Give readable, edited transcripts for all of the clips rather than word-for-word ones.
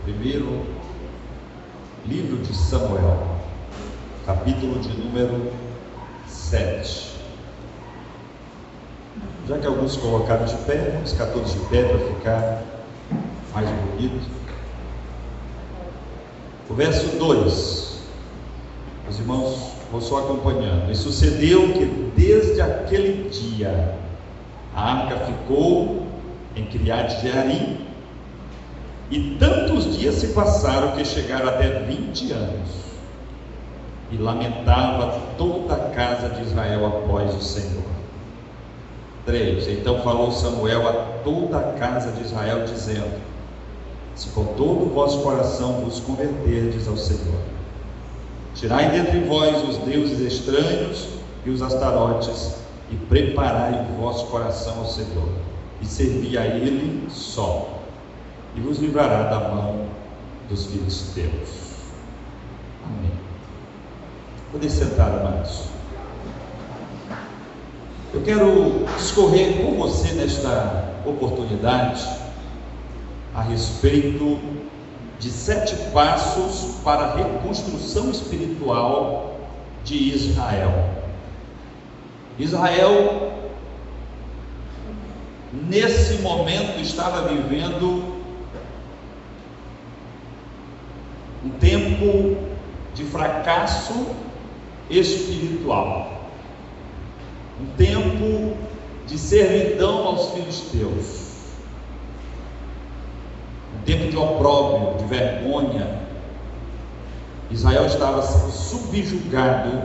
Primeiro livro de Samuel, capítulo de número 7. Já que alguns colocaram de pé, vamos ficar todos de pé para ficar mais bonito. O verso 2, os irmãos vão só acompanhando. E sucedeu que desde aquele dia a arca ficou em Criade Jearim, e tantos dias se passaram que chegaram até 20 anos, e lamentava toda a casa de Israel após o Senhor. 3. Então falou Samuel a toda a casa de Israel, dizendo: se com todo o vosso coração vos converterdes ao Senhor, tirai dentre vós os deuses estranhos e os astarotes, e preparai o vosso coração ao Senhor, e servi a Ele só, e vos livrará da mão dos filisteus. Amém. Podem sentar, amados. Eu quero discorrer com você nesta oportunidade a respeito de 7 passos para a reconstrução espiritual de Israel. Israel, nesse momento, estava vivendo um tempo de fracasso espiritual, um tempo de servidão aos filisteus, um tempo de opróbrio, de vergonha. Israel estava sendo subjugado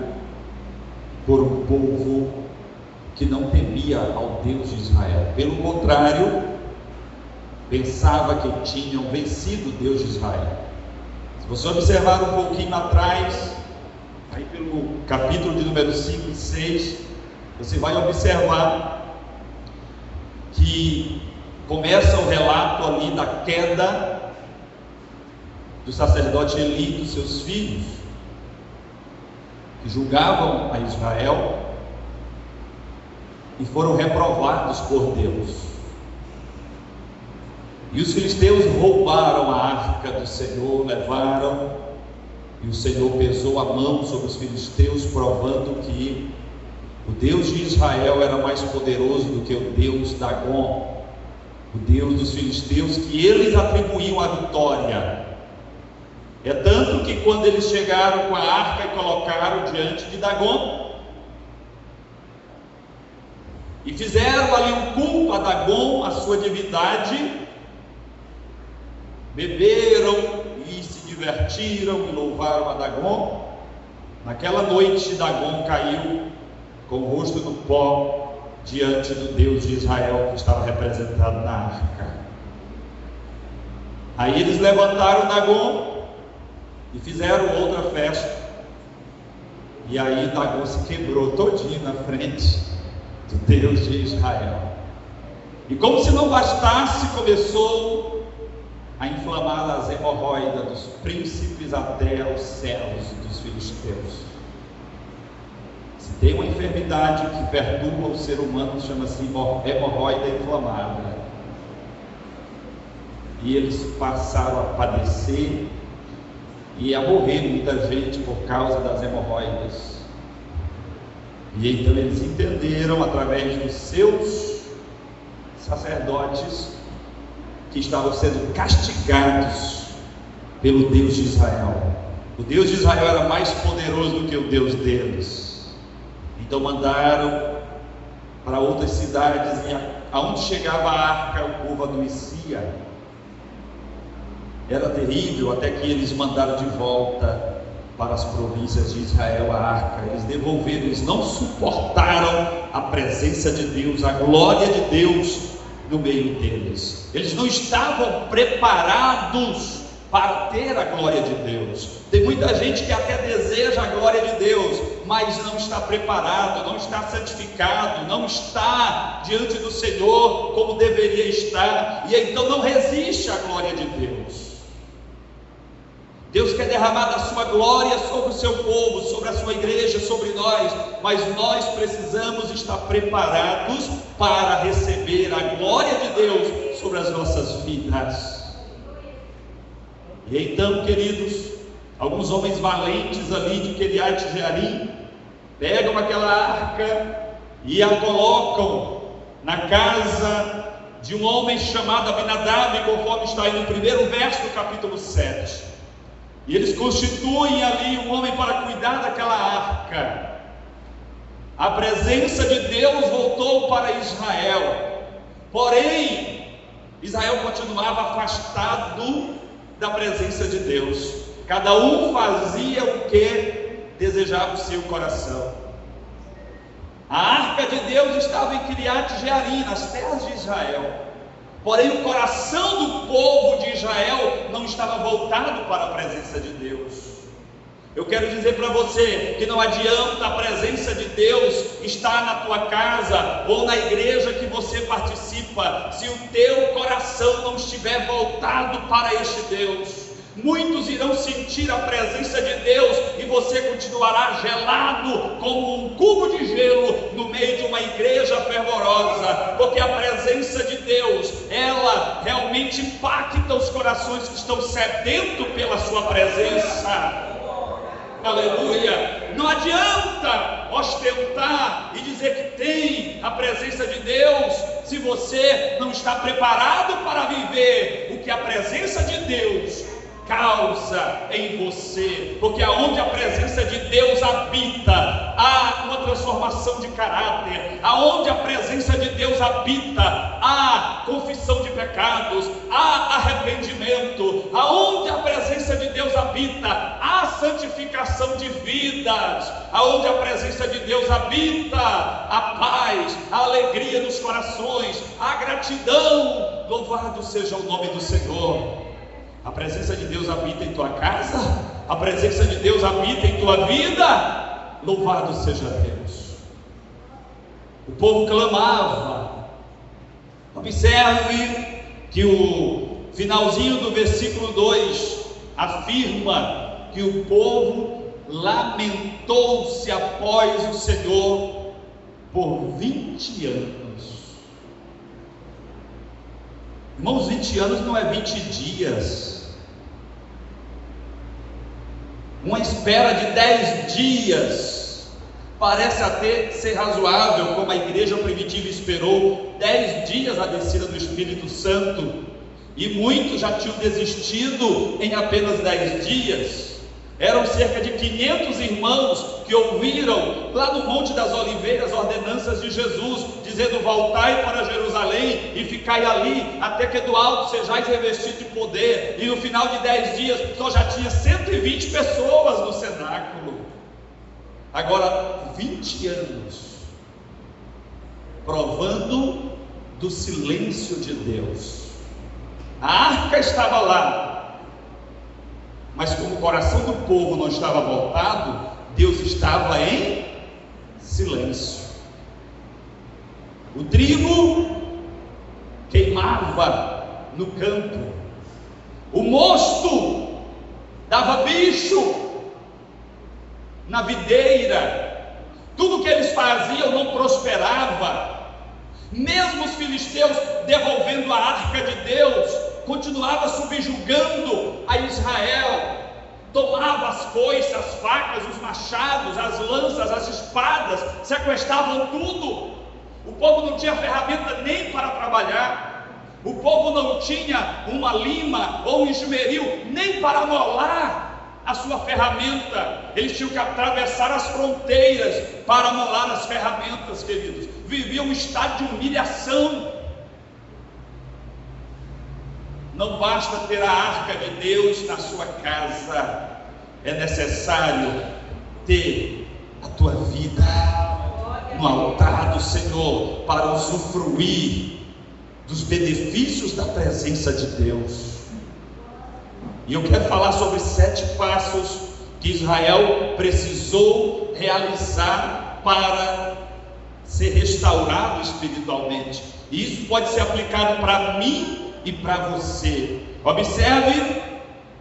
por um povo que não temia ao Deus de Israel. Pelo contrário, pensava que tinham vencido o Deus de Israel. Se você observar um pouquinho atrás, aí pelo capítulo de número 5 e 6, você vai observar que começa o relato ali da queda do sacerdote Eli e dos seus filhos, que julgavam a Israel e foram reprovados por Deus. E os filisteus roubaram a arca do Senhor, levaram, e o Senhor pesou a mão sobre os filisteus, provando que o Deus de Israel era mais poderoso do que o Deus Dagom, o Deus dos filisteus, que eles atribuíam a vitória. É tanto que quando eles chegaram com a arca e colocaram diante de Dagom, e fizeram ali um culto a Dagom, a sua divindade, beberam e se divertiram e louvaram a Dagom. Naquela noite, Dagom caiu com o rosto no pó diante do Deus de Israel, que estava representado na arca. Aí eles levantaram Dagom e fizeram outra festa, e aí Dagom se quebrou todinho na frente do Deus de Israel. E como se não bastasse, começou a inflamar as hemorroidas dos príncipes até os céus dos filisteus. Se tem uma enfermidade que perturba o ser humano, chama-se hemorroida inflamada. E eles passaram a padecer e a morrer muita gente por causa das hemorroidas. E então eles entenderam, através dos seus sacerdotes, que estavam sendo castigados pelo Deus de Israel. O Deus de Israel era mais poderoso do que o Deus deles. Então mandaram para outras cidades, e aonde chegava a arca, o povo adoecia. Era terrível, até que eles mandaram de volta para as províncias de Israel a arca. Eles devolveram, eles não suportaram a presença de Deus, a glória de Deus no meio deles. Eles não estavam preparados para ter a glória de Deus. Tem muita gente que até deseja a glória de Deus, mas não está preparado, não está santificado, não está diante do Senhor como deveria estar, e então não resiste à glória de Deus. Deus quer derramar da sua glória sobre o seu povo, sobre a sua igreja, sobre nós, mas nós precisamos estar preparados para receber a glória de Deus sobre as nossas vidas. E então, queridos, alguns homens valentes ali de Kiriat Jearim pegam aquela arca e a colocam na casa de um homem chamado Abinadab, conforme está aí no primeiro verso do capítulo 7. E eles constituem ali um homem para cuidar daquela arca. A presença de Deus voltou para Israel, porém Israel continuava afastado da presença de Deus. Cada um fazia o que desejava o seu coração. A arca de Deus estava em Kiriat Jearim, nas terras de Israel, porém o coração do povo de Israel não estava voltado para a presença de Deus. Eu quero dizer para você que não adianta a presença de Deus estar na tua casa ou na igreja que você participa, se o teu coração não estiver voltado para este Deus. Muitos irão sentir a presença de Deus e você continuará gelado como um cubo de gelo no meio de uma igreja fervorosa, porque a presença de Deus, ela realmente impacta os corações que estão sedentos pela sua presença. Aleluia! Não adianta ostentar e dizer que tem a presença de Deus se você não está preparado para viver o que a presença de Deus causa em você, porque aonde a presença de Deus habita, há uma transformação de caráter. Aonde a presença de Deus habita, há confissão de pecados, há arrependimento. Aonde a presença de Deus habita, há santificação de vidas. Aonde a presença de Deus habita, a paz, a alegria nos corações, a gratidão. Louvado seja o nome do Senhor. A presença de Deus habita em tua casa, a presença de Deus habita em tua vida. Louvado seja Deus. O povo clamava. Observe que o finalzinho do versículo 2 afirma que o povo lamentou-se após o Senhor por 20 anos. Irmãos, 20 anos não é 20 dias. Uma espera de 10 dias parece até ser razoável, como a igreja primitiva esperou 10 dias a descida do Espírito Santo, e muitos já tinham desistido em apenas 10 dias. Eram cerca de 500 irmãos que ouviram lá no Monte das Oliveiras ordenanças de Jesus, dizendo: voltai para Jerusalém e ficai ali, até que do alto sejais revestidos de poder. E no final de 10 dias, só já tinha 120 pessoas no cenáculo. Agora, 20 anos, provando do silêncio de Deus. A arca estava lá, mas como o coração do povo não estava voltado, Deus estava em silêncio. O trigo queimava no campo, o mosto dava bicho na videira, tudo que eles faziam não prosperava. Mesmo os filisteus devolvendo a arca de Deus, continuava subjugando a Israel, tomava as foices, as facas, os machados, as lanças, as espadas, sequestravam tudo. O povo não tinha ferramenta nem para trabalhar, o povo não tinha uma lima ou um esmeril nem para amolar a sua ferramenta. Eles tinham que atravessar as fronteiras para amolar as ferramentas, queridos. Viviam um estado de humilhação. Não basta ter a arca de Deus na sua casa, é necessário ter a tua vida no altar do Senhor para usufruir dos benefícios da presença de Deus. E eu quero falar sobre 7 passos que Israel precisou realizar para ser restaurado espiritualmente. E isso pode ser aplicado para mim e para você. Observe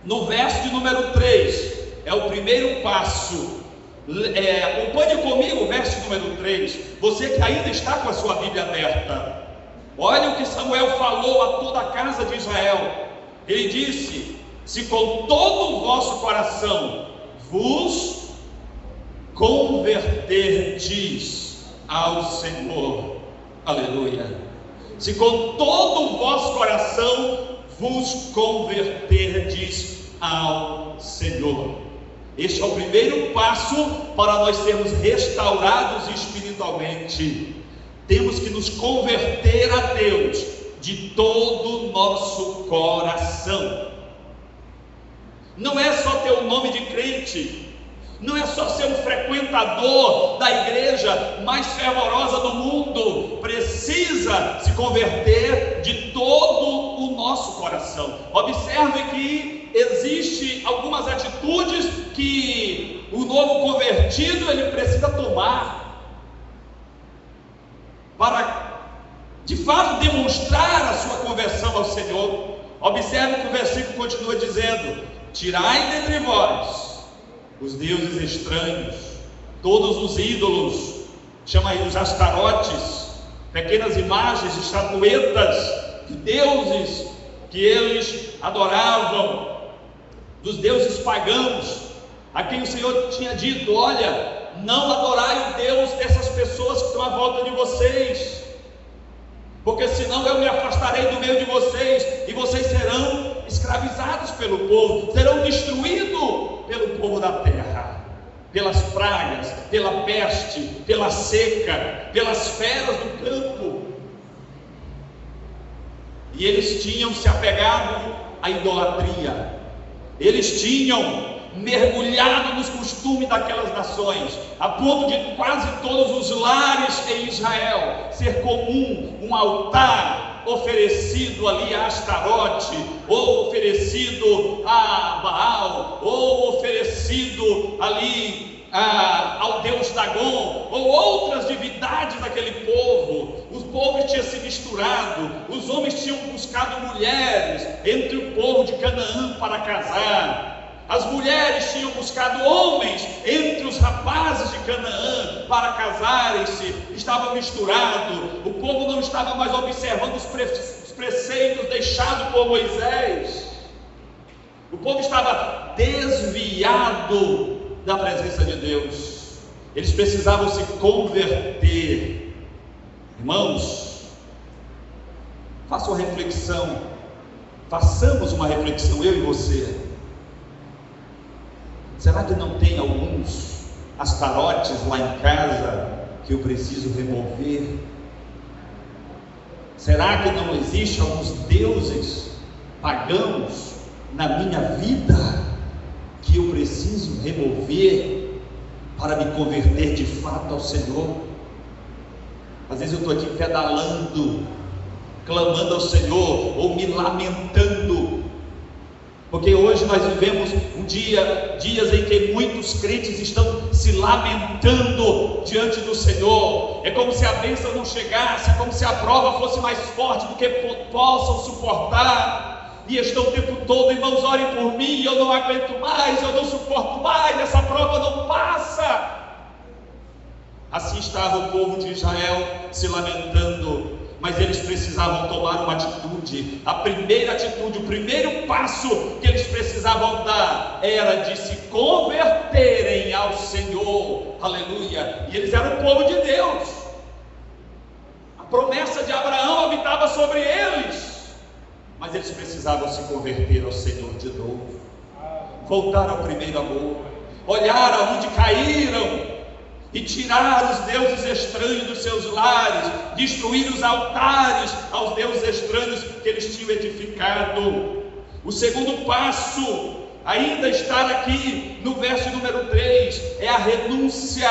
no verso de número 3, é o primeiro passo. Acompanhe comigo o verso número 3. Você que ainda está com a sua Bíblia aberta, olha o que Samuel falou a toda a casa de Israel. Ele disse: se com todo o vosso coração vos converterdes ao Senhor. Aleluia. Se com todo o vosso coração vos converterdes ao Senhor. Este é o primeiro passo para nós sermos restaurados espiritualmente. Temos que nos converter a Deus de todo o nosso coração. Não é só ter o nome de crente, não é só ser um frequentador da igreja mais fervorosa do mundo. Precisa se converter de todo o nosso coração. Observe que existe algumas atitudes que o novo convertido ele precisa tomar para de fato demonstrar a sua conversão ao Senhor. Observe que o versículo continua dizendo: tirai dentre vós os deuses estranhos, todos os ídolos, chama aí os astarotes, pequenas imagens, estatuetas de deuses que eles adoravam, dos deuses pagãos, a quem o Senhor tinha dito: olha, não adorai o Deus dessas pessoas que estão à volta de vocês, porque senão eu me afastarei do meio de vocês, e vocês serão escravizados pelo povo, serão destruídos pelo povo da terra, pelas pragas, pela peste, pela seca, pelas feras do campo. E eles tinham se apegado à idolatria, eles tinham mergulhado nos costumes daquelas nações, a ponto de quase todos os lares em Israel ser comum um altar oferecido ali a Astarote, ou oferecido a Baal, ou oferecido ali ao deus Dagon, ou outras divindades daquele povo. O povo tinha se misturado, os homens tinham buscado mulheres entre o povo de Canaã para casar, as mulheres tinham buscado homens entre os rapazes de Canaã para casarem-se, estavam misturados. O povo não estava mais observando os preceitos deixados por Moisés. O povo estava desviado da presença de Deus. Eles precisavam se converter. Irmãos, faça uma reflexão, façamos uma reflexão, eu e você. Será que não tem alguns astarotes lá em casa que eu preciso remover? Será que não existe alguns deuses pagãos na minha vida que eu preciso remover para me converter de fato ao Senhor? Às vezes eu estou aqui pedalando, clamando ao Senhor, ou me lamentando, porque hoje nós vivemos dias em que muitos crentes estão se lamentando diante do Senhor. É como se a bênção não chegasse, é como se a prova fosse mais forte do que possam suportar, e estão o tempo todo: irmãos, orem por mim, eu não aguento mais, eu não suporto mais, essa prova não passa. Assim estava o povo de Israel se lamentando, mas eles precisavam tomar uma atitude. A primeira atitude, o primeiro passo que eles precisavam dar era de se converterem ao Senhor. Aleluia! E eles eram o povo de Deus, a promessa de Abraão habitava sobre eles, mas eles precisavam se converter ao Senhor de novo, voltar ao primeiro amor, olhar aonde caíram e tirar os deuses estranhos dos seus lares, destruir os altares aos deuses estranhos que eles tinham edificado. O segundo passo, ainda está aqui no verso número 3, é a renúncia.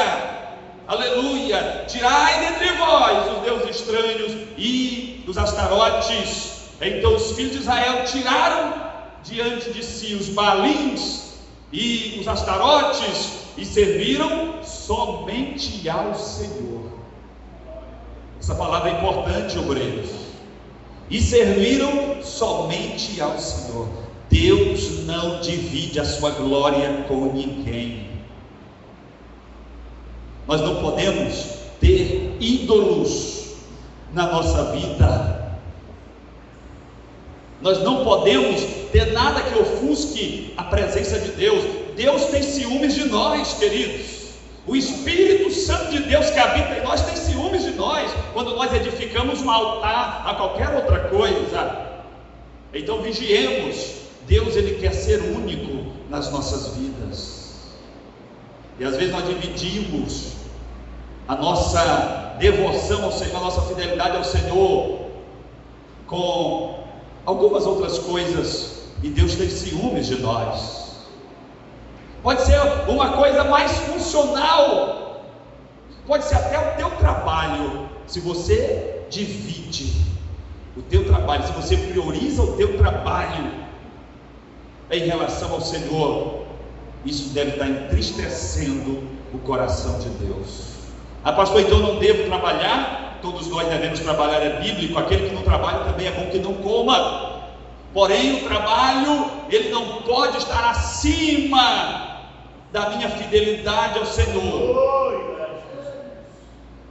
Aleluia! Tirai dentre vós os deuses estranhos e os astarotes. Então os filhos de Israel tiraram diante de si os balins e os astarotes e serviram somente ao Senhor. Essa palavra é importante, obreiros. E serviram somente ao Senhor. Deus não divide a sua glória com ninguém. Nós não podemos ter ídolos na nossa vida. Nós não podemos ter nada que ofusque a presença de Deus. Deus tem ciúmes de nós, queridos. O Espírito Santo de Deus que habita em nós tem ciúmes de nós, quando nós edificamos um altar a qualquer outra coisa. Então vigiemos. Deus, Ele quer ser único nas nossas vidas. E às vezes nós dividimos a nossa devoção ao Senhor, a nossa fidelidade ao Senhor com algumas outras coisas, e Deus tem ciúmes de nós. Pode ser uma coisa mais funcional, pode ser até o teu trabalho. Se você divide o teu trabalho, se você prioriza o teu trabalho em relação ao Senhor, isso deve estar entristecendo o coração de Deus. Ah, pastor, então não devo trabalhar? Todos nós devemos trabalhar, é bíblico. Aquele que não trabalha também é bom que não coma. Porém, o trabalho, ele não pode estar acima da minha fidelidade ao Senhor.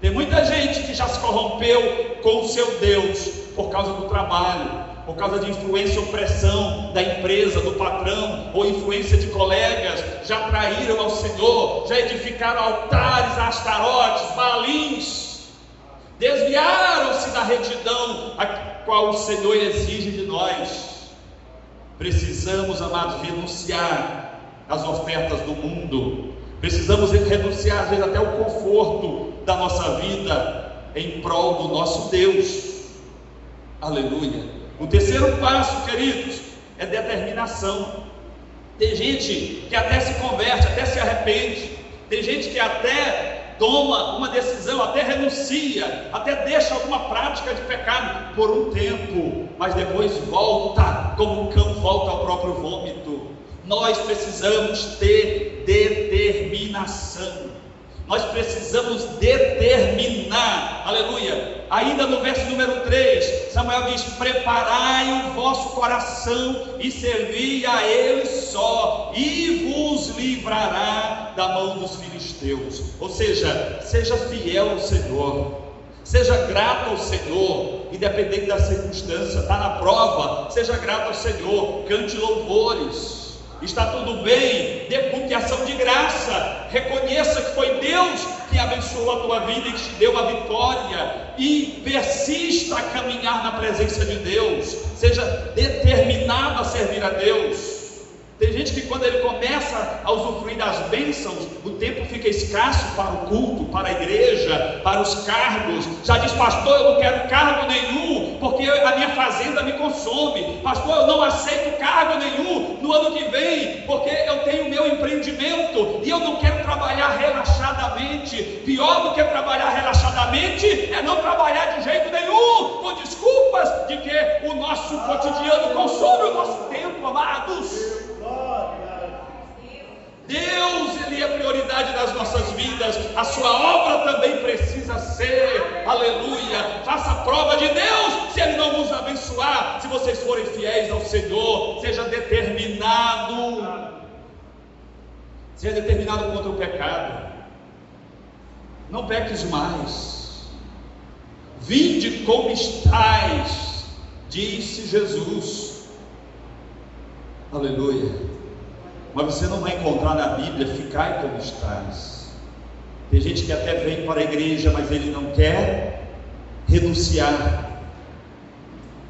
Tem muita gente que já se corrompeu com o seu Deus por causa do trabalho, por causa de influência ou pressão da empresa, do patrão, ou influência de colegas. Já traíram ao Senhor, já edificaram altares a Astarotes, Baalins, desviaram-se da retidão a qual o Senhor exige de nós. Precisamos, amados, renunciar às ofertas do mundo. Precisamos renunciar às vezes até o conforto da nossa vida em prol do nosso Deus. Aleluia. O terceiro passo, queridos, é determinação. Tem gente que até se converte, até se arrepende. Tem gente que até toma uma decisão, até renuncia, até deixa alguma prática de pecado por um tempo, mas depois volta, como um cão volta ao próprio vômito. Nós precisamos ter determinação. Nós precisamos determinar, aleluia. Ainda no verso número 3, Samuel diz: preparai o vosso coração e servi a Ele só, e vos livrará da mão dos filisteus. Ou seja, seja fiel ao Senhor, seja grato ao Senhor, independente da circunstância. Está na prova, seja grato ao Senhor, cante louvores. Está tudo bem, dê culto ação de graça, reconheça que foi Deus que abençoou a tua vida e que te deu a vitória, e persista a caminhar na presença de Deus, seja determinado a servir a Deus. Tem gente que quando ele começa a usufruir das bênçãos, o tempo fica escasso para o culto, para a igreja, para os cargos. Já diz: pastor, eu não quero cargo nenhum, porque a minha fazenda me consome. Pastor, eu não aceito cargo nenhum no ano que vem, porque eu tenho meu empreendimento e eu não quero trabalhar relaxadamente. Pior do que trabalhar relaxadamente é não trabalhar de jeito nenhum, com desculpas de que o nosso cotidiano consome o nosso tempo, amados. Deus, Ele é prioridade das nossas vidas. A sua obra também precisa ser, aleluia. Faça prova de Deus, se Ele não nos abençoar. Se vocês forem fiéis ao Senhor, seja determinado. Seja determinado contra o pecado. Não peques mais. Vinde como estais, disse Jesus. Aleluia. Mas você não vai encontrar na Bíblia: ficai como estás. Tem gente que até vem para a igreja, mas ele não quer renunciar,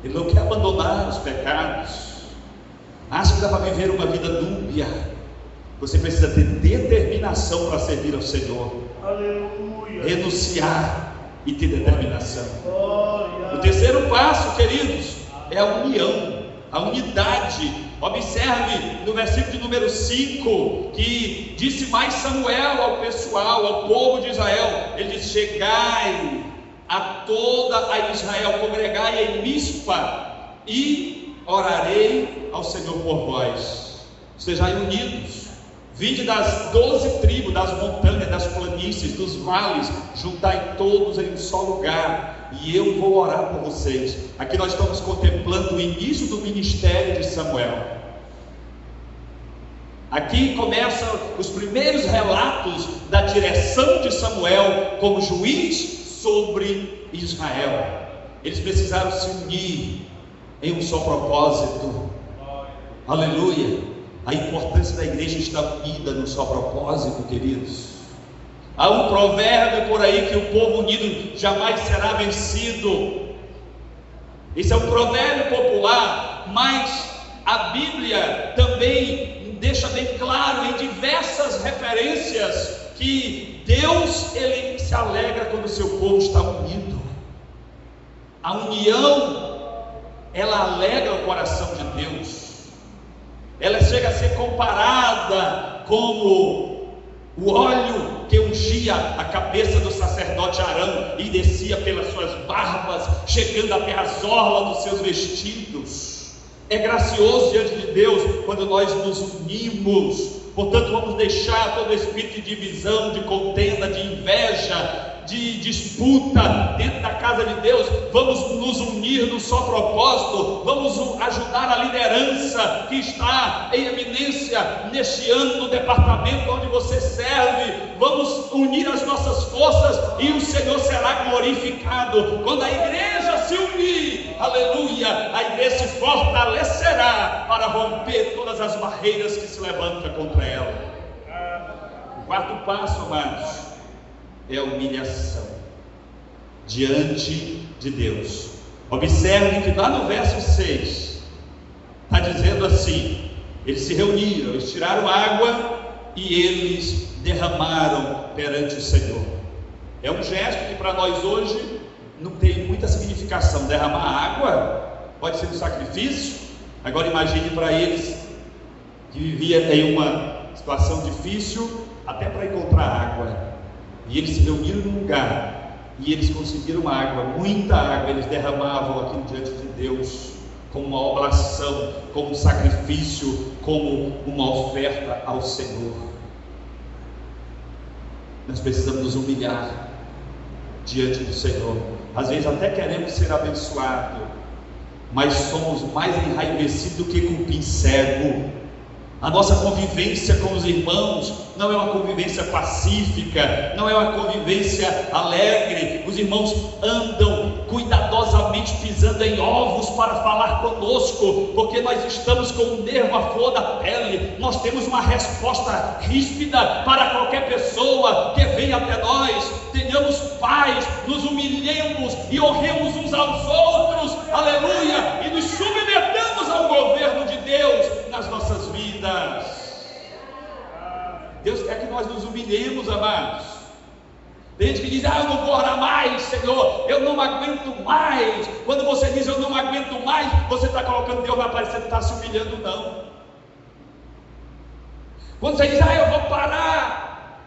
ele não quer abandonar os pecados, acha que dá para viver uma vida dúbia. Você precisa ter determinação para servir ao Senhor. Aleluia. Renunciar e ter determinação. O terceiro passo, queridos, é a união, a unidade. Observe no versículo de número 5, que disse mais Samuel ao pessoal, ao povo de Israel. Ele diz: chegai a toda a Israel, congregai em Mispa, e orarei ao Senhor por vós. Estejai unidos, vinde das 12 tribos, das montanhas, das planícies, dos vales, juntai todos em um só lugar, e eu vou orar por vocês. Aqui nós estamos contemplando o início do ministério de Samuel. Aqui começam os primeiros relatos da direção de Samuel como juiz sobre Israel. Eles precisaram se unir em um só propósito. Aleluia. A importância da igreja estar unida no seu propósito, queridos. Há um provérbio por aí que o povo unido jamais será vencido. Esse é um provérbio popular, mas a Bíblia também deixa bem claro em diversas referências que Deus, Ele se alegra quando o seu povo está unido. A união, ela alegra o coração de Deus. Ela chega a ser comparada como o óleo que ungia a cabeça do sacerdote Arão e descia pelas suas barbas, chegando até as orlas dos seus vestidos. É gracioso diante de Deus quando nós nos unimos. Portanto, vamos deixar todo espírito de divisão, de contenda, de inveja, de disputa dentro da casa de Deus. Vamos nos unir no só propósito. Vamos ajudar a liderança que está em eminência neste ano no departamento onde você serve. Vamos unir as nossas forças e o Senhor será glorificado. Quando a igreja se unir, aleluia, a igreja se fortalecerá para romper todas as barreiras que se levantam contra ela. O quarto passo, amados, é a humilhação diante de Deus. Observe que lá no verso 6 está dizendo assim: eles se reuniram, eles tiraram água e eles derramaram perante o Senhor. É um gesto que para nós hoje não tem muita significação. Derramar água pode ser um sacrifício. Agora imagine para eles que viviam em uma situação difícil até para encontrar água. E eles se reuniram num lugar e eles conseguiram água, muita água. Eles derramavam aquilo diante de Deus como uma oblação, como um sacrifício, como uma oferta ao Senhor. Nós precisamos nos humilhar diante do Senhor. Às vezes até queremos ser abençoados, mas somos mais enraivecidos do que cupim cego. A nossa convivência com os irmãos não é uma convivência pacífica, não é uma convivência alegre. Os irmãos andam cuidadosamente pisando em ovos para falar conosco, porque nós estamos com o nervo à flor da pele. Nós temos uma resposta ríspida para qualquer pessoa que venha até nós. Tenhamos paz, nos humilhemos e honremos uns aos outros, aleluia, e nos submetamos ao governo de Deus nas nossas vidas. Deus quer que nós nos humilhemos, amados. Tem gente que diz: eu não vou orar mais, Senhor, eu não aguento mais. Quando você diz eu não aguento mais, você está colocando Deus vai parecer que está se humilhando, não. Quando você diz: eu vou parar,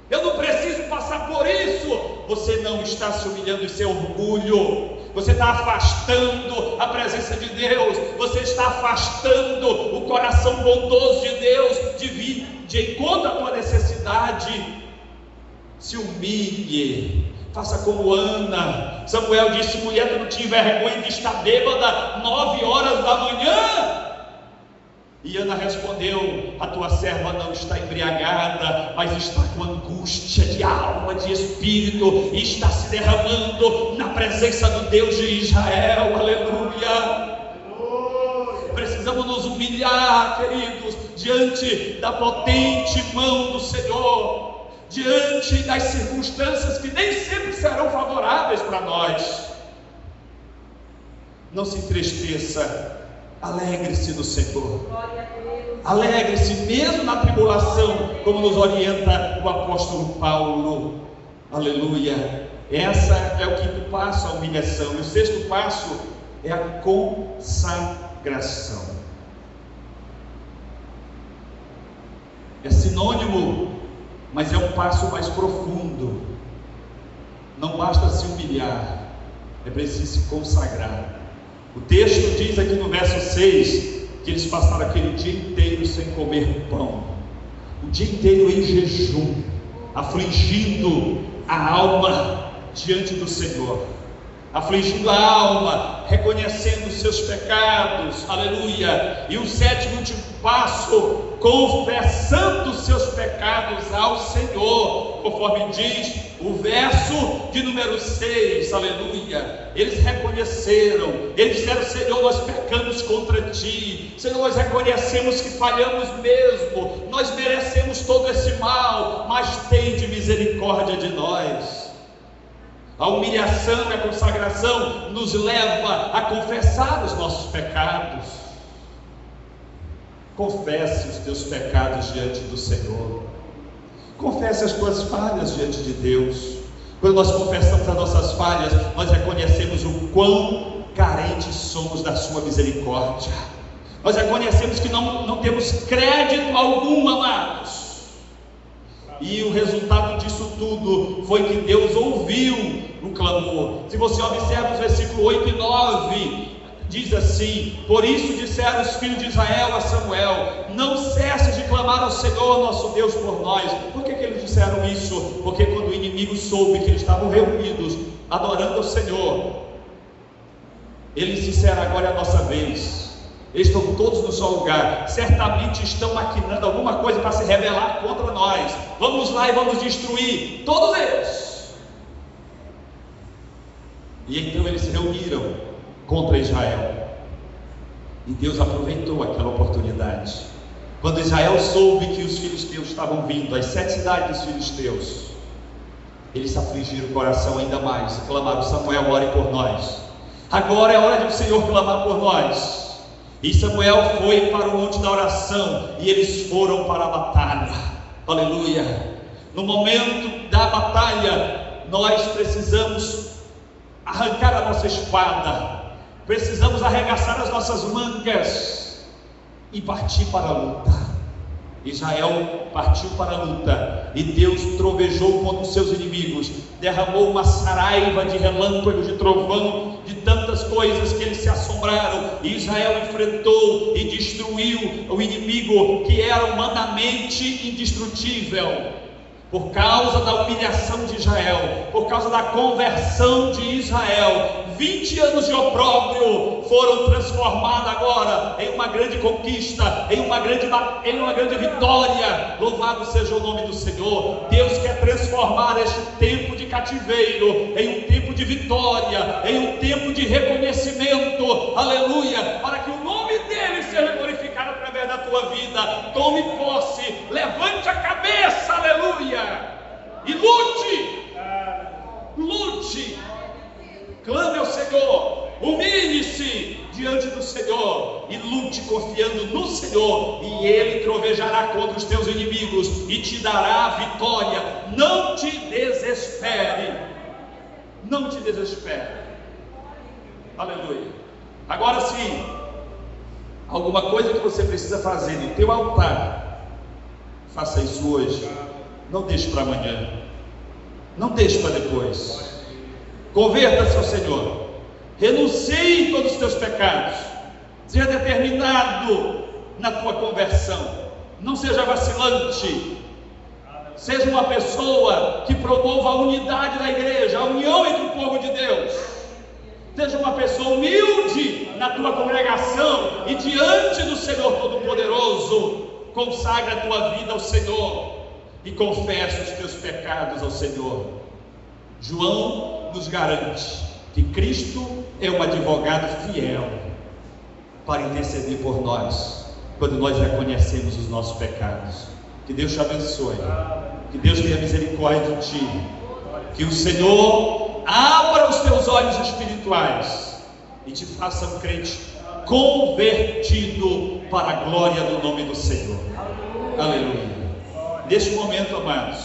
eu não preciso passar por isso, você não está se humilhando, isso é orgulho. Você está afastando a presença de Deus, você está afastando o coração bondoso de Deus de vir de encontro à tua necessidade. Se humilhe, faça como Ana. Samuel disse: mulher, tu não tinha vergonha de estar bêbada 9 horas da manhã? E Ana respondeu: a tua serva não está embriagada, mas está com angústia de alma, de espírito, e está se derramando na presença do Deus de Israel. Aleluia. Precisamos nos humilhar, queridos, diante da potente mão do Senhor, diante das circunstâncias que nem sempre serão favoráveis para nós. Não se entristeça, alegre-se no Senhor. Alegre-se mesmo na tribulação, como nos orienta o apóstolo Paulo. Aleluia. Essa é o quinto passo, a humilhação. E o sexto passo é a consagração. É sinônimo, mas é um passo mais profundo. Não basta se humilhar, é preciso se consagrar. O texto diz aqui no verso 6 que eles passaram aquele dia inteiro sem comer pão, o dia inteiro em jejum, afligindo a alma diante do Senhor. afligindo a alma, reconhecendo os seus pecados, aleluia. E o sétimo e último passo, confessando os seus pecados ao Senhor, conforme diz o verso de número 6, aleluia. Eles reconheceram, eles disseram: Senhor, nós pecamos contra Ti, Senhor, nós reconhecemos que falhamos mesmo, nós merecemos todo esse mal, mas tende misericórdia de nós. A humilhação e a consagração nos leva a confessar os nossos pecados. Confesse os teus pecados diante do Senhor. Confesse as tuas falhas diante de Deus. Quando nós confessamos as nossas falhas, nós reconhecemos o quão carentes somos da sua misericórdia. Nós reconhecemos que não temos crédito algum, amados. E o resultado disso tudo foi que Deus ouviu o clamor. Se você observa os versículos 8 e 9, diz assim: por isso disseram os filhos de Israel a Samuel: não cesses de clamar ao Senhor nosso Deus por nós. Por que eles disseram isso? Porque quando o inimigo soube que eles estavam reunidos adorando ao Senhor, eles disseram: agora é a nossa vez. Eles estão todos no seu lugar, certamente estão maquinando alguma coisa para se rebelar contra nós. Vamos lá e vamos destruir todos eles. E então eles se reuniram contra Israel, e Deus aproveitou aquela oportunidade. Quando Israel soube que os filisteus estavam vindo, as 7 cidades dos filisteus, eles se afligiram o coração ainda mais e clamaram: Samuel, ore por nós. Agora é hora de o Senhor clamar por nós. E Samuel foi para o monte da oração, e eles foram para a batalha, aleluia. No momento da batalha, nós precisamos arrancar a nossa espada, precisamos arregaçar as nossas mangas e partir para a luta. Israel partiu para a luta, e Deus trovejou contra os seus inimigos, derramou uma saraiva de relâmpagos, de trovão, de tantas coisas que eles se assombraram. E Israel enfrentou e destruiu o inimigo que era humanamente indestrutível. Por causa da humilhação de Israel, por causa da conversão de Israel, 20 anos de opróbrio foram transformados agora em uma grande conquista, em uma grande vitória. Louvado seja o nome do Senhor. Deus quer transformar este tempo de cativeiro em um tempo de vitória, em um tempo de reconhecimento, aleluia, para que o nome dele seja glorificado através da tua vida. Tome posse, levante a cabeça, aleluia, e lute, clame ao Senhor, humilhe-se diante do Senhor e lute confiando no Senhor, e Ele trovejará contra os teus inimigos e te dará a vitória. Não te desespere, não te desespere, aleluia. Agora sim, alguma coisa que você precisa fazer no teu altar, faça isso hoje. Não deixe para amanhã, não deixe para depois. Converta-se ao Senhor, renuncie todos os teus pecados, seja determinado na tua conversão, não seja vacilante, seja uma pessoa que promova a unidade da igreja, a união entre o povo de Deus. Seja uma pessoa humilde na tua congregação e diante do Senhor Todo-Poderoso. Consagra a tua vida ao Senhor e confessa os teus pecados ao Senhor. João nos garante que Cristo é um advogado fiel para interceder por nós, quando nós reconhecemos os nossos pecados. Que Deus te abençoe, que Deus tenha misericórdia de ti, que o Senhor abra os teus olhos espirituais e te faça um crente convertido para a glória do nome do Senhor. Aleluia. Neste momento, amados,